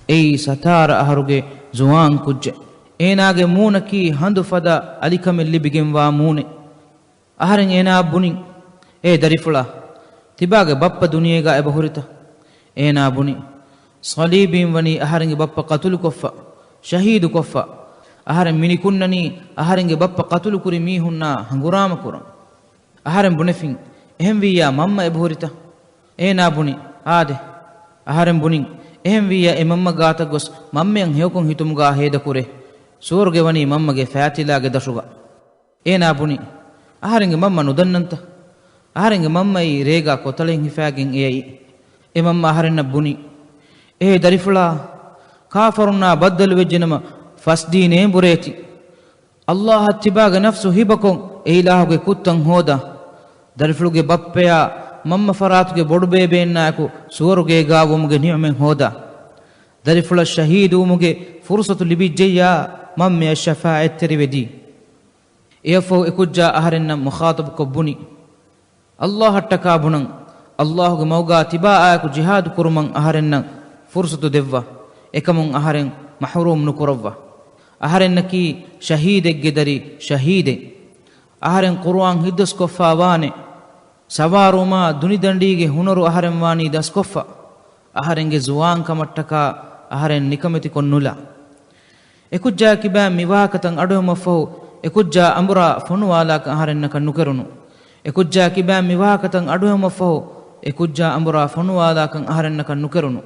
ei satara aharuge zuwan kujje eenage muunaki handu fada alikamel libigem wa muune aharen eena buni e darifula tibage bappa duniyega eba hurita eena buni salibin wani aharenge bappa qatul koffa shahidu koffa aharen minikunnani aharenge bappa qatul kuri mihunna hangurama kuram aharen bunefin ehem wiya mamma eba hurita eena buni ade aharen bunin ehem wiya e mamma gata gos mammen hewkon hitumuga heda kure surge wani mammage fatilage dashuga eena buni aharenge mamma nudannanta aharenge mamma i rega kotalen hifagen ei e mamma aharenna buni e darifula kafarunna baddal wejjenama fasdine bureti allah tibaga nafsu hibakon e ilahuge kuttan hoda darifuluge bappeya mamma faratuge bodu bebeennaku suwaruge gaawumuge ni'men hoda darifula shahidu muge fursatu libijja mamme ash-shafa'at tirwedi efo ekujja aharenna mukhatab ko buni allah hattaka bunan allahge mawga tibaaku jihad kuruman aharenna fursatu devva ekamun aharen mahrum nukurawwa aharennaki shahidegge dari shahide aharen qur'an hiddas koffawane sawaruma dunidandige hunaru aharen wani das koffa aharenge zuwan kamattaka aharen nikameti konnula ekujja kiba miwakatan adoma fo ekujja amra fonwala ka aharenna kannukerunu ekujja kiba miwakatan adoma fo ekujja amra fonwala kan aharenna kannukerunu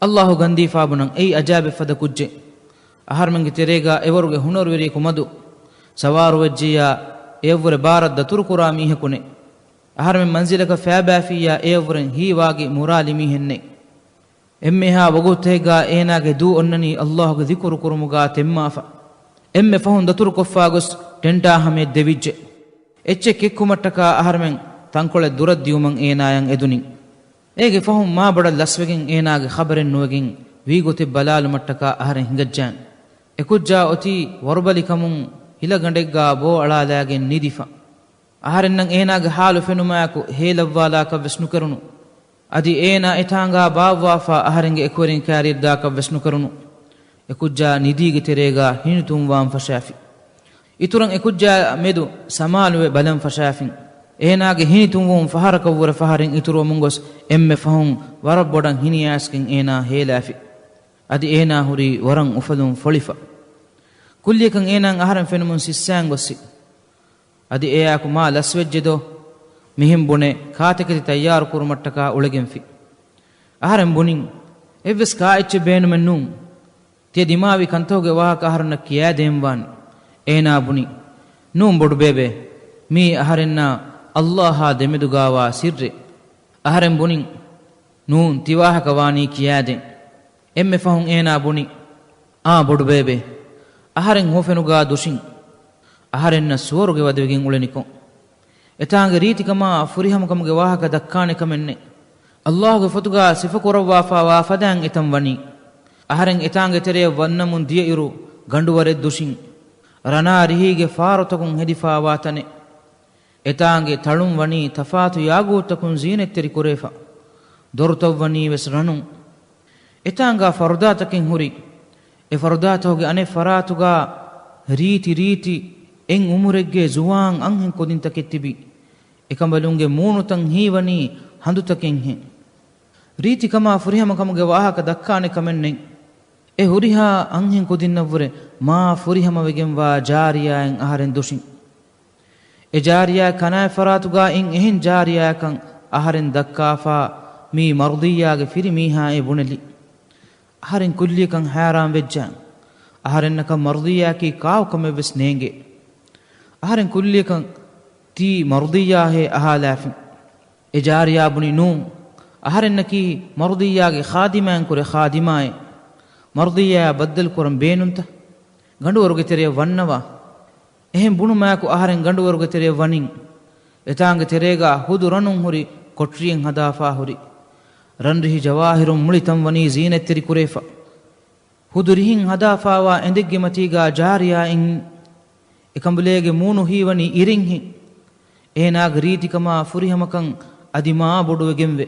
allah gandi fabunan ei ajabe fada kujje aharmangi terega ewaruge hunaru weri kumadu sawaru wajjiya evure barad da turkura mihekune aharmen manzilaka fabafiya evren hiwagi murali mihenne emmeha wagutega eenage du onnani allahge zikru kurumuga temmafa emme fahun datur koffagos tenta hame devijje ecche kekkumattaka aharmen tankole duraddiuman eenayan eduni ege fahum ma bada laswegen eenage khabaren nuwegen wigote balal mattaka aharen hingajjan ekujja oti warbali kamun hilagandegga bo alalagen nidifa aharennan eenage halu fenumaku helawwala ka vesnu karunu adi eena etanga baawwafa aharenge ekorin karirda ka vesnu karunu ekujja nidige terega hinitum wan fashafi ituran ekujja medu samalwe balan fashafin eenage hinitum won faharaka wura faharin ituro mungos emme fahun warabbodan hiniyaskin eena helafi adi eena huri waran ufalun folifa kullikan eenan aharan fenumun sissangossi adi eyaku ma laswejjedo mihim bune kaatekati tayyar kurumattaka ulegenfi aharan bunin evves kaaiche beenumen nun te dimawi kantoge wahaka aharna kiyademwan eena buni nun bodu bebe mi aharenna allah ha demedugawa sirre aharan bunin nun tiwahaka wani kiyade emme fahun eena buni a bodu bebe aharen hofenuga dushin aharenna suwaruge wadwegen ulenikon etaange riitikama furihamukamuge wahaka dakkane kamenne allahge fotuga sifakurawwa fa wa fadan etam wani aharen etaange tere wannamun diya iru ganduware dushin rana rihige farotakun hedifa watane etaange talum wani tafatu yagutakun zinetteri kurefa dortaw wani wes ranun etaanga fardatakin huri e fardatoge ane faratuga riiti en umuregge zuwan anhen kodinta kettibi ekambalunge muunutan hiwani handutaken he riti kama furihama kamuge wahaka dakkane kamennen e huriha anhen kodinnavure ma furihama wegen wa jariya en aharen dushin e jariya kana faratuga en ehen jariya kan aharen dakkafa mi mardiya ge firi miha e buneli aharen kulli kan haram vejja aharen naka mardiya ki kaaw kame ves nenge aharen kulli kan ti mardiya he ahalafi e jariya buni nu aharen naki mardiya ge khadiman kure khadimae mardiya baddal kuram beenunta gandu waruge tere wannawa ehem bunu maaku aharen gandu waruge tere wanin etaange terega hudu ranun huri kotriyen hadafa huri ranrihi jawahirum mulitam wani zinetteri kurefa hudurihin hadafawa endigge matiga jariya in ekambulege munu hiwani irinhi eenaag riitikama furihamakan adima boduwe gemve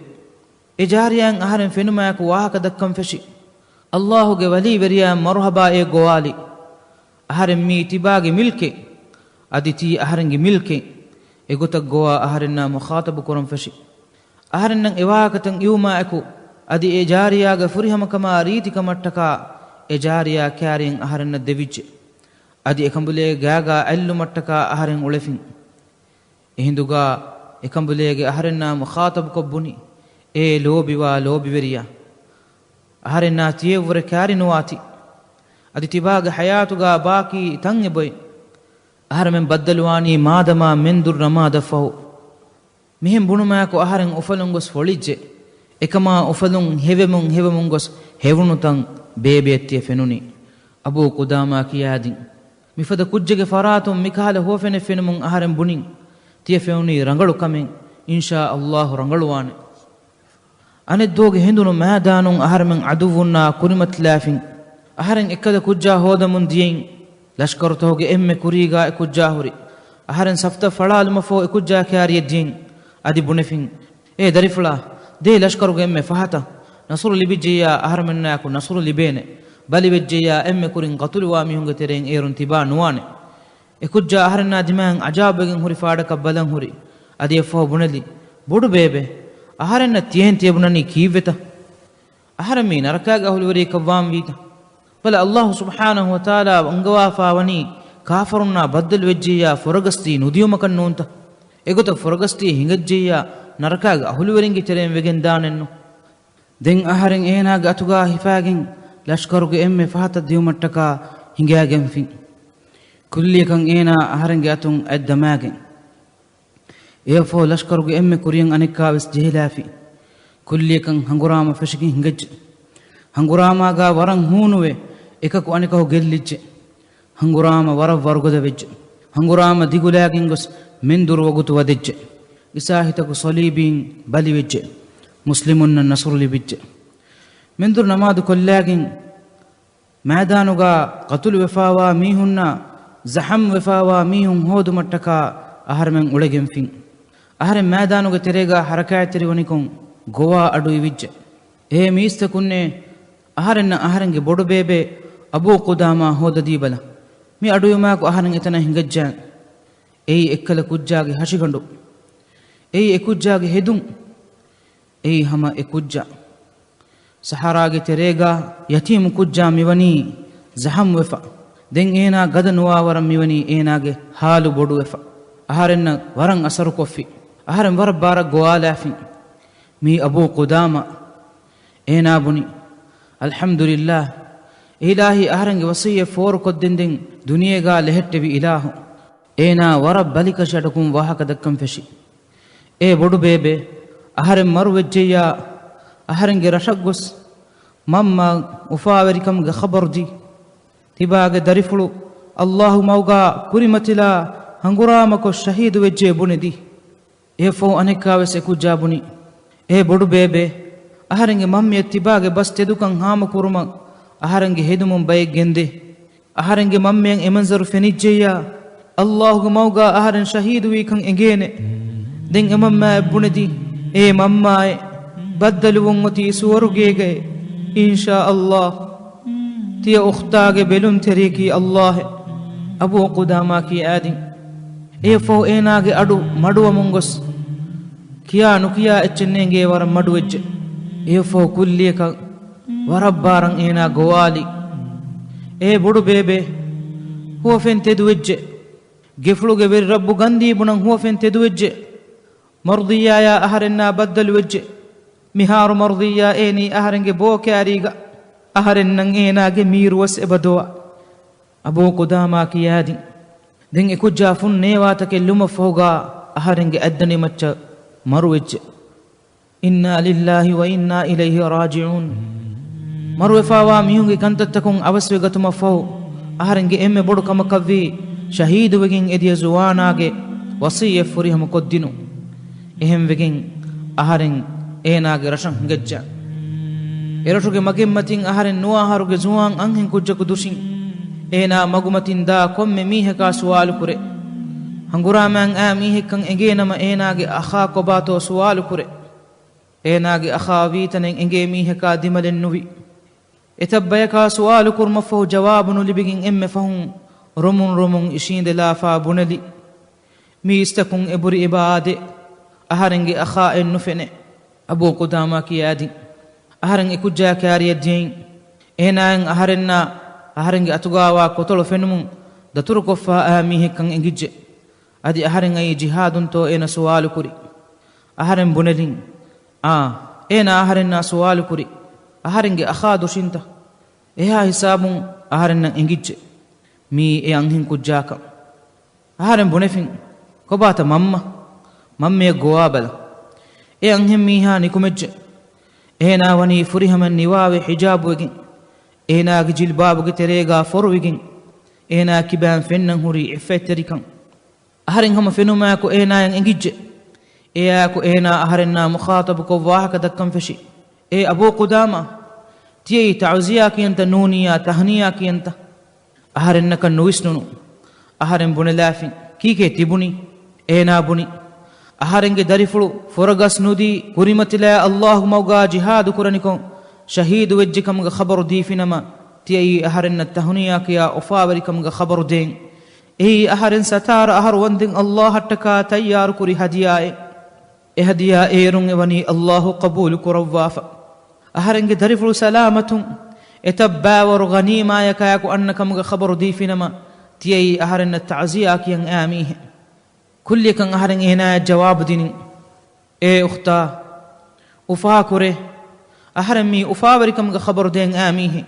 e jariyan aharen fenumaku wahaka dakkam feshi ಅಲ್ಲಾಹುಗೆ ವಲಿ ವೆರಿಯ ಮರುಹಬಾ ಎ ಗೋವಾಲಿ ಅಹರೆಂ ಮೀ ತಿಬಾಗೆ ಮಿಲ್ಕೆ ಅದಿತಿ ಅಹರಂಗೆ ಮಿಲ್ಕೆ ಎಗುತ ಗೋವಾ ಅಹರೆನ್ನ ಮುಖಾತಬು ಕುರಂ ಫಶಿ ಅಹರೆನ್ನಂ ಎವಾಕತಂ ಯುಮಾ ಅಕು ಅದಿ ಎ ಜಾರಿಯಾಗ ಫುರಿಹಮಕಮ ರೀತಿಕ ಮಟ್ಟಕ ಎ ಜಾರಿಯಾ ಕ್ಯಾರಿಯಂ ಅಹರೆನ್ನ ದೆವಿಜ್ಜೆ ಅದಿ ಎಕಂಬುಲೆ ಗಾಗ ಅಲ್ಲು ಮಟ್ಟಕ ಅಹರೆಂ ಉಳೆಫಿಂ ಎಹಿಂದುಗ ಎಕಂಬುಲೆಗೆ ಅಹರೆನ್ನ ಮುಖಾತಬು ಕೊಬ್ಬುನಿ ಎ ಲೋಬಿವಾ ಲೋಬಿವೆರಿಯ ಅಹರೆನ್ನ ತಿಯವ್ವರ ಕ್ಯಾರಿನುವಾತಿ ಅದಿ ತಿಬಾಗ ಹಯಾತುಗ ಬಾಕಿ ತಂಗೆ ಬೊಯ್ ಅಹರಮೆಂ ಬದ್ದಲುವಾನಿ ಮಾದಮ ಮೆಂದುರ್ ರಮಾದಫಹು ಮಿಹಿಂ ಬುಣುಮಾಕು ಅಹರೆಂ ಉಫಲುಂಗೊಸ್ ಹೊಳಿಜ್ಜೆ ಎಕಮ ಉಫಲುಂ ಹೆವೆಮುಂಗೊಸ್ ಹೆವುಣುತಂ ಬೇಬೆತ್ತಿಯ ಫೆನುನಿ ಅಬೂ ಕುದಾಮಾ ಕಿಯಾದಿಂ ಮಿಫದ ಕುಜ್ಜೆಗೆ ಫರಾತುಂ ಮಿಕಾಲ ಹೋಫೆನೆ ಫೆನುಮುಂ ಅಹರೆಂ ಬುಣಿಂ ತಿಯ ಫೆನುನಿ ರಂಗಳು ಕಮೆಂ ಇನ್ಶಾ ಅಲ್ಲಾಹು ರಂಗಳುವಾನೆ ಅನೆದ್ದೋಗೆ ಹಿಂದುನು ಮಹದಾನುಂ ಅಹರಮೆಂ ಅದುವುನ್ನ ಕುರಿಮತ್ಲಾಫಿಂ ಅಹರೆಂ ಎಕ್ಕದ ಕುಜ್ಜಾ ಹೋದ ಮುಂದಿಯೆಂ ಲಷ್ಕರುತೋಗೆ ಎಮ್ಮೆ ಕುರಿಗ ಎಕುಜ್ಜಾ ಹುರಿ ಅಹರೆಂ ಸಫ್ತ ಫಳಾಲುಮಫೋ ಎಕುಜ್ಜಾ ಕ್ಯಾರಿಯಜ್ಜಿಂ ಅದಿ ಬುಣೆಫಿಂ ಎ ದರಿಫುಳ ದೇ ಲಷ್ಕರುಗೆ ಎಮ್ಮೆ ಫಹತ ನಸುರು ಲಿಬಿಜ್ಜೆಯ ಅಹರಮೆನ್ನಾಕು ನಸುರು ಲಿಬೇನೆ ಬಲಿವೆಜ್ಜೆಯ ಎಮ್ಮೆ ಕುರಿಂ ಕತುಲುವಾ ಮಿಹುಂಗೆ ತೆರೆಂ ಏರುನ್ ತಿಬಾ ನುವಾನೆ ಎಕುಜ್ಜಾ ಅಹರೆನ್ನ ದಿಮಾಂ ಅಜಾಬೆಗಿಂ ಹುರಿ ಫಾಡಕ ಬಲಂ ಹುರಿ ಅದಿ ಎಫ್ಫೋ ಬುಣಲಿ ಬುಡು ಬೇಬೆ ಅಹರೆನ್ನ ತಿಯೆನ್ ತಿಯಬುನನಿ ಕೀವೆತ ಅಹರಮಿ ನರಕಾಗ ಹುಲುವರಿ ಕವ್ವಾಂ ವೀತ ಬಲ ಅಲ್ಲಾಹು ಸುಬ್ಹಾನಹು ವ ತಾಲಾ ಅಂಗವಾಫಾವನಿ ಕಾಫರುನ್ನ ಬದ್ದಲ್ ವೆಜ್ಜಿಯ ಫೊರಗಸ್ತಿ ನುದಿಯುಮಕನ್ನೂಂತ ಎಗೊತ ಫೊರಗಸ್ತಿ ಹಿಂಗಜ್ಜಿಯ ನರಕಾಗ ಹುಲುವರಿಂಗಿ ತೆರೆಂ ವೆಗೆಂದಾನೆನ್ನು ದೆಂ ಅಹರೆಂ ಏನಾಗ ಅತುಗಾ ಹಿಫಾಗೆಂ ಲಷ್ಕರುಗೆ ಎಮ್ಮೆ ಫಹತ ದಿಯುಮಟ್ಟಕ ಹಿಂಗಾಗೆಂ ಫಿಂ ಕುಲ್ಲಿಯಕಂ ಏನಾ ಅಹರೆಂಗೆ ಅತುಂ ಎದ್ದಮಾಗೆಂ ಏಫೋ ಲಷ್ಕರುಗೆ ಎಮ್ಮೆ ಕುರಿಯಂ ಅನಿಕ್ಕಾವಿಸ್ ಜೆಹಿಲಾಫಿ ಕುಲ್ಲಿಯಕಂ ಹಂಗುರಾಮ ಫೆಶಿಗಿ ಹಿಂಗಜ್ಜೆ ಹಂಗುರಾಮಾಗ ವರಂ ಹೂನುವೆ එකಕು ಅನಿಕಹು ಗೆಲ್ಲಿಜ್ಜೆ ಹಂಗುರಾಮ ವರ ವರ್ಗದ ವೆಜ್ಜೆ ಹಂಗುರಾಮ ದಿಗುಲಾಗಿಂಗೊಸ್ ಮೆಂದುರು ಒಗುತು ವದೆಜ್ಜೆ ಇಸಾಹಿತಕು ಸೊಲೀಬೀನ್ ಬಲಿವೆಜ್ಜೆ ಮುಸ್ಲಿಮುನ್ನ ನಸುರುಲಿ ಬಿಜ್ಜೆ ಮೆಂದುರು ನಮಾದು ಕೊಲ್ಲಾಗಿನ್ ಮೈದಾನುಗ ಕತುಲು ವೆಫಾವಾ ಮೀಹುನ್ನ ಜಹಂ ವೆಫಾವಾ ಮೀಹುಂ ಹೋದು ಮಟ್ಟಕ ಅಹರಮೆಂ ಉಳೆಗೆಂ ಫಿಂ ಅಹರೆಂ ಮೈದಾನುಗ ತೆರೆಗ ಹರಕಾಯತಿರಿವನಿಕೊಂ ಗೋವಾ ಅಡು ಇವಿಜ್ಜೆ ಏ ಮೀಸ್ತ ಕುನ್ನೆ ಅಹರೆನ್ನ ಅಹರಂಗೆ ಬೊಡು ಬೇಬೆ ಅಬೂ ಕುದಾಮಾ ಹೋದ ದೀಬಲ ಮಿ ಅಡುಯುಮಾಕು ಅಹರೆಂ ಎತನ ಹಿಂಗಜ್ಜಾನ್ ಏಯ್ ಎಕ್ಕಲ ಕುಜ್ಜಾಗೆ ಹಶಿಗಂಡು ಏಯ್ ಎಕುಜ್ಜಾಗೆ ಹೆದುಂ ಏಯ್ ಹಮ ಎಕುಜ್ಜ ಸಹರಾಗೆ ತೆರೆಗ ಯತೀಮು ಕುಜ್ಜಾ ಮಿವನಿ ಜಹಂ ವೆಫ ದೆಂ ಏನಾ ಗದ ನುವಾವರಂ ಮಿವನಿ ಏನಾಗೆ ಹಾಲು ಬೊಡು ವೆಫ ಅಹರೆನ್ನ ವರಂ ಅಸರು ಕೊಫಿ ಅಹರೆಂ ವರ ಬಾರ ಗೋವಾಲಾಫಿ ಮೀ ಅಬೂ ಕುದಾಮ ಏನಾ ಬುನಿ ಅಲ್ಹಮ್ದುಲಿಲ್ಲಾ ಇಲಾಹಿ ಅಹರಂಗೆ ವಸಿಯ ಫೋರು ಕೊದ್ದಿಂದೆಂ ದುನಿಯೆಗಾ ಲೆಹೆಟ್ಟೆವಿ ಇಲಾಹು ಏನಾ ವರ ಬಲಿಕ ಶಟಕುಂ ವಾಹಕ ದಕ್ಕಂ ಫೆಶಿ ಏ ಬೊಡು ಬೇಬೆ ಅಹರೆಂ ಮರುವೆಜ್ಜೆಯ ಅಹರಂಗೆ ರಶಗ್ಗೊಸ್ ಮಮ್ಮ ಉಫಾವೆರಿಕಂಗೆ ಖಬರ್ದಿ ತಿಬಾಗೆ ದರಿಫುಳು ಅಲ್ಲಾಹು ಮೌಗಾ ಕುರಿಮತಿಲ ಹಂಗುರಾಮಕೊ ಶಹೀದು ವೆಜ್ಜೆ ಬುಣಿದಿ ಏ ಫೋ ಅನೆಕ್ಕಾವೆಸೆ ಕುಜ್ಜಾ ಬುಣಿ ಏ ಬೊಡು ಬೇಬೆ ಅಹರಂಗೆ ಮಮ್ಮಿಯ ತಿಬಾಗೆ ಬಸ್ ತೆದುಕಂ ಹಾಮ ಕುರುಮ ಅಹರಂಗೆ ಹೆದುಮುಂ ಬೈಗೆಂದೆ ಅಹರಂಗೆ ಮಮ್ಮಿಯಂ ಎಮಂಜರು ಫೆನಿಜ್ಜೆಯ ಅಲ್ಲಾಹುಗೆ ಮೌಗಾ ಅಹರನ್ ಶಹೀದು ವೀಕಂ ಎಂಗೇನೆ ದೆಂ ಎಮಮ್ಮ ಬುಣಿದಿ ಏ ಮಮ್ಮಾಯೆ ಬದ್ದಲುವೊಂಗೊತಿ ಸುವರುಗೇಗೆ ಇನ್ಶಾ ಅಲ್ಲಾಹ್ ತಿಯ ಉಖ್ತಾಗೆ ಬೆಲುಂ ತೆರೀಕಿ ಅಲ್ಲಾಹೆ ಅಬೂ ಕುದಾಮಾ ಕಿ ಆದಿಂ ಏ ಫೋ ಏನಾಗೆ ಅಡು ಮಡುವ ಮುಂಗೊಸ್ ಕಿಯಾ ನುಕಿಯಾ ಎಚ್ಚೆನ್ನೆಂಗೆ ವರ ಮಡುವೆಜ್ಜೆ ಏ ಫೋ ಕುಲ್ಲಿಯಕ ವರಬ್ಬಾರಂ ಏನಾ ಗೋವಾಲಿ ಏ ಬುಡು ಬೇಬೆ ಹುವಫೆನ್ ತೆದುವೆಜ್ಜೆ ಗೆಫ್ಳುಗೆ ವೆರಿ ರಬ್ಬು ಗಂದಿ ಬುಣಂ ಹುವಫೆನ್ ತೆದುವೆಜ್ಜೆ ಮರ್ದಿಯಾಯ ಅಹರೆನ್ನ ಬದ್ದಲು ವೆಜ್ಜೆ ಮಿಹಾರು ಮರ್ದಿಯಾ ಏನಿ ಅಹರಂಗೆ ಬೋಕ್ಯಾರೀಗ ಅಹರೆನ್ನಂ ಏನಾಗೆ ಮೀರುವಸ್ ಎಬದೋವ ಅಬೂ ಕುದಾಮಾ ಕಿಯಾದಿ ದೆಂ ಎಕುಜ್ಜಾ ಫುನ್ ನೇವಾತಕೆ ಲುಮ ಫೋಗಾ ಅಹರಂಗೆ ಅದ್ದನಿ ಮಚ್ಚ ಮರುವೆಜ್ಜೆ ಇನ್ನ ಲಿಲ್ಲಾಹಿ ವ ಇನ್ನ ಇಲೈಹಿ ರಾಜಿಊನ್ ಮರುವೆಫಾವಾ ಮಿಹುಂಗೆ ಕಂತತ್ತಕುಂ ಅವಸ್ವೆಗತುಮ ಫೋ ಅಹರಂಗೆ ಎಮ್ಮೆ ಬೊಡು ಕಮಕವ್ವಿ ಶಹೀದುವೆಗಿಂ ಎದಿಯ ಜುವಾನಾಗೆ ವಸಿಯ ಫುರಿಹಮ ಕೊದ್ದಿನು ಎಹೆಂ ವೆಗಿಂ ಅಹರೆಂ ಏನಾಗೆ ರಶಂ ಹಿಂಗಜ್ಜ ಎರಟುಗೆ ಮಗೆಮ್ಮತಿಂ ಅಹರೆಂ ನುವಾಹರುಗೆ ಜುವಾಂ ಅಂಹೆಂ ಕುಜ್ಜಕು ದುಶಿಂ ಏನಾ ಮಗುಮತಿಂ ದಾ ಕೊಮ್ಮೆ ಮೀಹೆಕಾ ಸುವಾಲು ಕುರೆ ಹಂಗುರಾಮಂ ಆ ಮೀಹೆಕ್ಕಂ ಎಂಗೇನಮ ಏನಾಗೆ ಅಖಾ ಕೊಬಾತೋ ಸುವಾಲು ಕುರೆ ಏನಾಗೆ ಅಖಾ ವೀತನೆಂ ಎಂಗೆ ಮೀಹೆಕಾ ದಿಮಲೆನ್ ನುವಿ اتبيكا سؤال كرمفه جواب لبجن ام فهم رمون اشين دلافا بنلي ميستكون ابري اباد اهرنجي اخاء النفن ابو قدامة كيادي أهرنجي كجا كاري الدين إنان أهرنجي أتغاوا كتلو فنمون دتركو فا آميه كان إنجيج أدي أهرنجي جهاد تو إنا سوال كوري أهرن بنلين إنا أهرن سوال كوري أهرنجي أخادو شنتا إها حسابون أهرن إنجيج مي إيانهن كجاكا أهرن بنفين كبات ممّي غوابل إيانهن ميها نكمج إنا وني فرهم النواوي حجاب وجن إنا جلباب تريغا فروجن إنا كبان فنن هري إفتريكن أهرن هم فنو ماكو إنا ينجج إياكو إنا أهرنا مخاطب كواهك دكم فشي إيه أبو قدامة تيي تعزياك ينت نونيا تهنياك ينت أهرنك نويسنو أهرن بن لافين كيكي تبني إنا بني أهرنك دريفلو فرغس نودي كريمتلا الله موغا جهاد كرنكم شهيد وجهكم خبر دي فينما تي أهرن التهنياك يا أفاوركم خبر دين إيه أهرن ستار أهر وندن الله تكا تيار كري هدياء هدياء إيرون وني الله قبول كرواف أهرنك دريفلو سلامة اتباور غنيما يكاكو أنكم خبر دي فينما تي أهرن التعزياك ين آميه كل كان أهرن هنا جواب ديني إيه أختا أفاكره أهرمي أفاوركم خبر دين آميه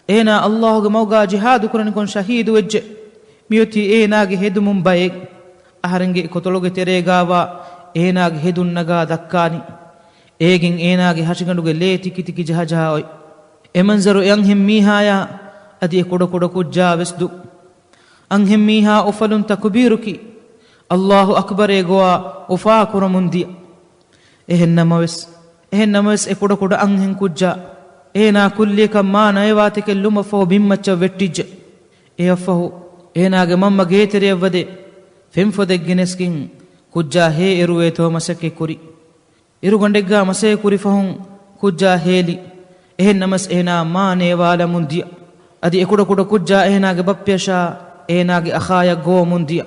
إنا الله موغا جهاد كرنكم شهيد وجه ميوتي إناغي هدمم بايك أهرنجي كتلوغي تريغاوا إناغي هدون نغا دكاني إيغين إناغي هشغنوغي ليتي كتكي جهاجهاوي إمنزرو ينهم ميهايا أدي كودو كجا وسدو أنهم ميها أفلن تكبيركي الله أكبر إيغوا أفاكر مندي إهنموس إكودو أنهم كجا إنا كل كما نيواتك اللوم فهو بمتش وتج إيفهو إنا جمم جيتري ودي فيم فدك جنسكين كجا هي إروي تو مسكي كوري إرو غندقا مسكي كوري فهم كجا هيلي إهنمس إنا ما نيوالا مندي أدي إكودو كجا إنا جببيشا إنا أخايا جو مندي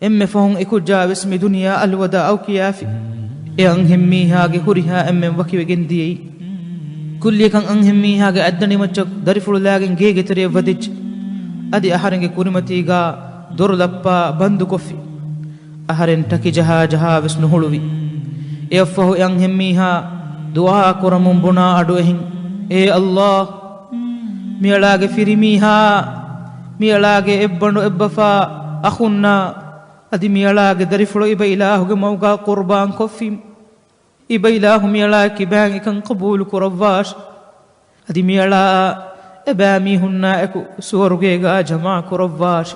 إم فهم إكجا باسم دنيا الودا أو كيافي إنهم ميها جهورها إم وكي وجندي كل كان أنهم ميها جأدني متشك درفل لاجن جيجي تري ودج أدي أهرن كورمتي جا دور لبا بندو كفي أهرن تكي جها بسنهولوي يفه أنهم ميها دعاء كرمون بنا أدوهن إيه الله ميلاج فيري ميها ميلاج إبنو إبفا أخونا أدي ميلاج درفلو إبا إله موقع قربان كفي إبا إله ميلا كبان كان قبول كرواش أدي ميلا إبامي هنا إكو سورجيغا جماع كرواش